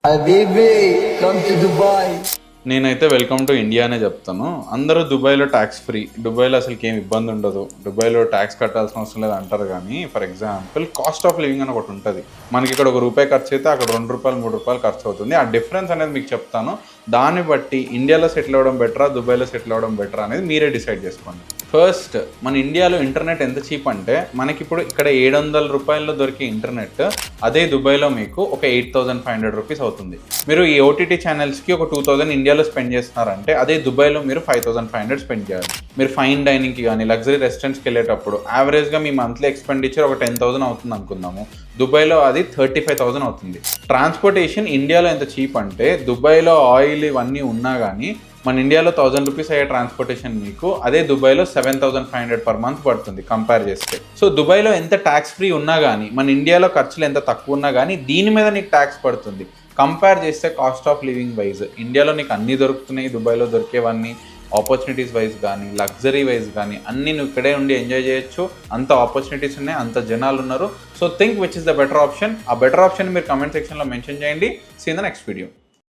Habibi, come to Dubai. నేనైతే welcome to India అనే చెప్తాను. అందరూ దుబాయ్లో ట్యాక్స్ ఫ్రీ, దుబాయ్లో అసలుకి ఏం ఇబ్బంది ఉండదు, దుబాయ్లో ట్యాక్స్ కట్టాల్సిన అవసరం లేదు అంటారు. కానీ for example cost of living అని ఒకటి ఉంటుంది. మనకి ఇక్కడ ₹1 ఖర్చు అయితే అక్కడ ₹2 ₹3 ఖర్చు అవుతుంది. ఆ డిఫరెన్స్ అనేది మీకు చెప్తాను. దాన్ని బట్టి ఇండియాలో సెటిల్ అవ్వడం బెటరా, దుబాయ్లో సెటిల్ అవ్వడం బెటరా అనేది మీరే డిసైడ్ చేసుకోండి. ఫస్ట్, మన ఇండియాలో ఇంటర్నెట్ ఎంత చీప్ అంటే మనకి ఇప్పుడు ఇక్కడ ₹700 దొరికే ఇంటర్నెట్ అదే దుబాయ్లో మీకు ఒక ₹8,500 అవుతుంది. మీరు ఈ ఓటీటీ ఛానల్స్కి ఒక 2,000 ఇండియాలో స్పెండ్ చేస్తున్నారంటే అదే దుబాయ్లో మీరు 5,500 స్పెండ్ చేయాలి. మీరు ఫైన్ డైనింగ్కి కానీ లగ్జరీ రెస్టారెంట్స్కి వెళ్ళేటప్పుడు యావరేజ్గా మీ మంత్లీ ఎక్స్పెండిచర్ ఒక 10,000 అవుతుంది అనుకుందాము. దుబాయ్లో అది 35,000 అవుతుంది. ట్రాన్స్పోర్టేషన్ ఇండియాలో ఎంత చీప్ అంటే దుబాయ్లో ఆయిల్ ఇవన్నీ ఉన్నా కానీ మన ఇండియాలో ₹1,000 అయ్యే ట్రాన్స్పోర్టేషన్ మీకు అదే దుబాయ్లో 7,500 పర్ మంత్ పడుతుంది కంపేర్ చేస్తే. సో దుబాయ్లో ఎంత ట్యాక్స్ ఫ్రీ ఉన్నా కానీ మన ఇండియాలో ఖర్చులు ఎంత తక్కువ ఉన్నా కానీ దీని మీద నీకు ట్యాక్స్ పడుతుంది. కంపేర్ చేస్తే కాస్ట్ ఆఫ్ లివింగ్ వైజ్ ఇండియాలో నీకు అన్నీ దొరుకుతున్నాయి, దుబాయ్లో దొరికేవన్నీ ఆపర్చునిటీస్ వైజ్ కానీ లగ్జరీ వైజ్ కానీ అన్నీ నువ్వు ఇక్కడే ఉండి ఎంజాయ్ చేయొచ్చు. అంత ఆపర్చునిటీస్ ఉన్నాయి, అంత జనాలు ఉన్నారు. So think which is the better option. ఆ బెటర్ ఆప్షన్ మీరు కమెంట్ సెక్షన్లో మెన్షన్ చేయండి. See in the next video.